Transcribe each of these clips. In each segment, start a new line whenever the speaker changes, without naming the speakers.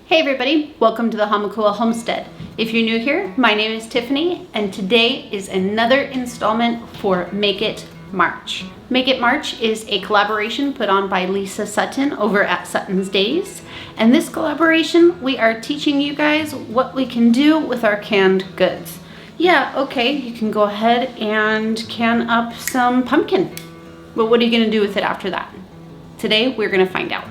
Hey everybody, welcome to the Hamakua Homestead. If you're new here, my name is Tiffany and today is another installment for Make It March. Make It March is a collaboration put on by Lisa Sutton over at SuttonsDaze. And this collaboration, we are teaching you guys what we can do with our canned goods. Yeah, okay, you can go ahead and can up some pumpkin. But what are you gonna do with it after that? Today, we're gonna find out.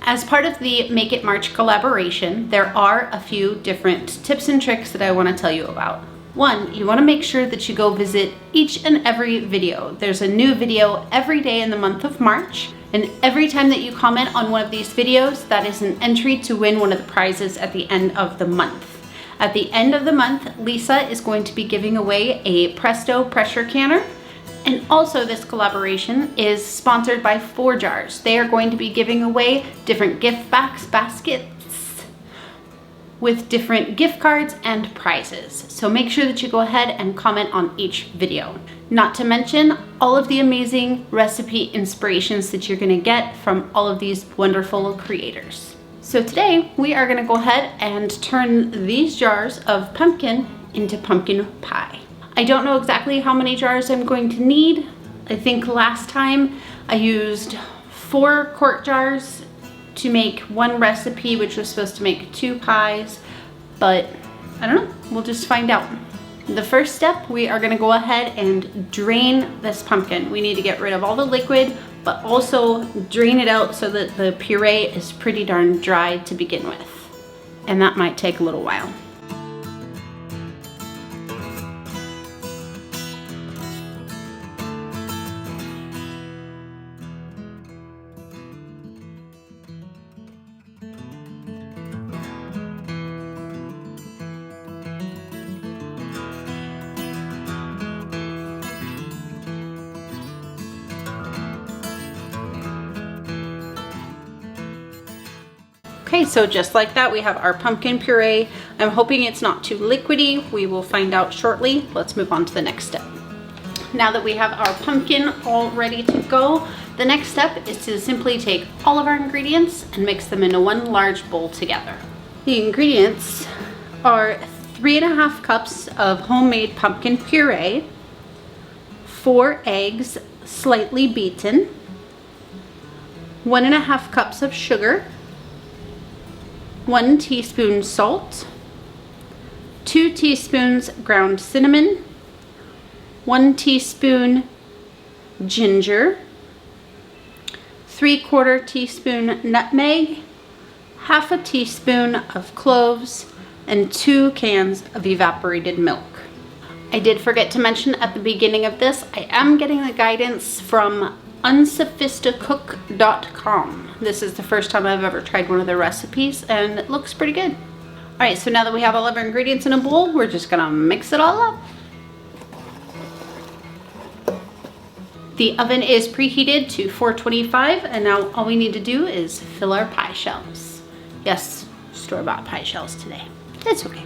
As part of the Make It March collaboration, there are a few different tips and tricks that I want to tell you about. One, you want to make sure that you go visit each and every video. There's a new video every day in the month of March, and every time that you comment on one of these videos, that is an entry to win one of the prizes at the end of the month. At the end of the month, Lisa is going to be giving away a Presto pressure canner. And also this collaboration is sponsored by 4 Jars. They are going to be giving away different gift baskets with different gift cards and prizes. So make sure that you go ahead and comment on each video. Not to mention all of the amazing recipe inspirations that you're gonna get from all of these wonderful creators. So today we are gonna go ahead and turn these jars of pumpkin into pumpkin pie. I don't know exactly how many jars I'm going to need. I think last time I used 4 quart jars to make one recipe, which was supposed to make 2 pies, but I don't know, we'll just find out. The first step, we are gonna go ahead and drain this pumpkin. We need to get rid of all the liquid, but also drain it out so that the puree is pretty darn dry to begin with. And that might take a little while. Okay, so just like that, we have our pumpkin puree. I'm hoping it's not too liquidy. We will find out shortly. Let's move on to the next step. Now that we have our pumpkin all ready to go, the next step is to simply take all of our ingredients and mix them into one large bowl together. The ingredients are 3½ cups of homemade pumpkin puree, 4 eggs slightly beaten, 1½ cups of sugar, 1 teaspoon salt, 2 teaspoons ground cinnamon, 1 teaspoon ginger, 3/4 teaspoon nutmeg, 1/2 teaspoon of cloves, and 2 cans of evaporated milk. I did forget to mention at the beginning of this, I am getting the guidance from unsophisticook.com. This is the first time I've ever tried one of their recipes and it looks pretty good. All right, so now that we have all of our ingredients in a bowl, we're just gonna mix it all up. The oven is preheated to 425 and now all we need to do is fill our pie shells. Yes, store-bought pie shells today. It's okay.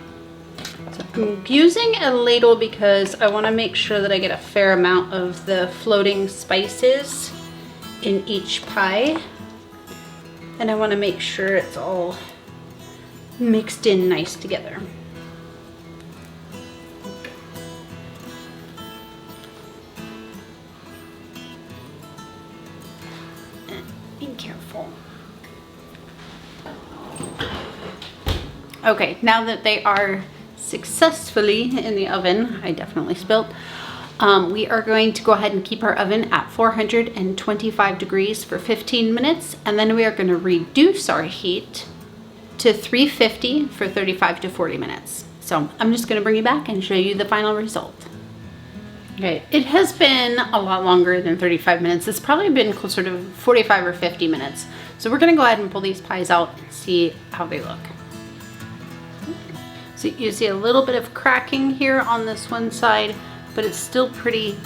So I'm using a ladle because I want to make sure that I get a fair amount of the floating spices in each pie. And I want to make sure it's all mixed in nice together. Be careful. Okay, now that they are successfully in the oven, I definitely spilled, we are going to go ahead and keep our oven at 425 degrees for 15 minutes, and then we are going to reduce our heat to 350 for 35 to 40 minutes. So I'm just going to bring you back and show you the final result. Okay, it has been a lot longer than 35 minutes. It's probably been closer to 45 or 50 minutes. So we're going to go ahead and pull these pies out and see how they look. So you see a little bit of cracking here on this one side, but it's still pretty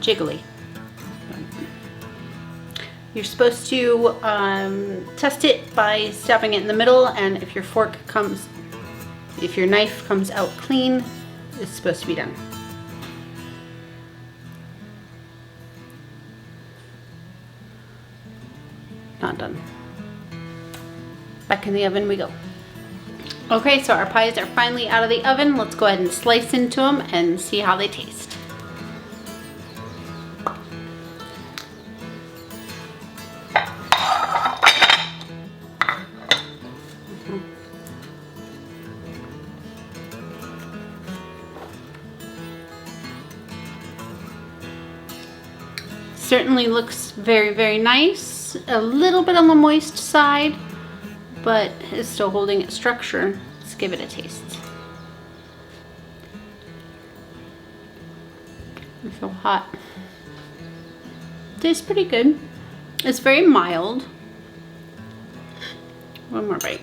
jiggly. You're supposed to test it by stabbing it in the middle, and if your knife comes out clean, it's supposed to be done. Not done. Back in the oven we go. Okay, so our pies are finally out of the oven. Let's go ahead and slice into them and see how they taste. Certainly looks very, very nice. A little bit on the moist side, but it's still holding its structure. Let's give it a taste. It's so hot. Tastes pretty good. It's very mild. One more bite.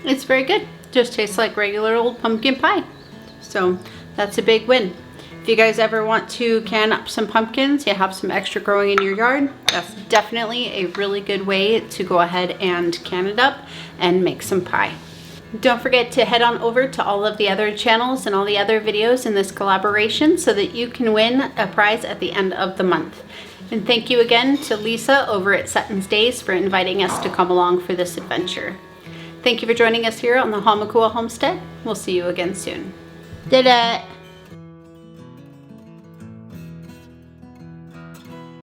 It's very good. Just tastes like regular old pumpkin pie. So that's a big win. If you guys ever want to can up some pumpkins, you have some extra growing in your yard, that's definitely a really good way to go ahead and can it up and make some pie. Don't forget to head on over to all of the other channels and all the other videos in this collaboration so that you can win a prize at the end of the month. And thank you again to Lisa over at SuttonsDaze for inviting us to come along for this adventure. Thank you for joining us here on the Hamakua Homestead. We'll see you again soon. Did it!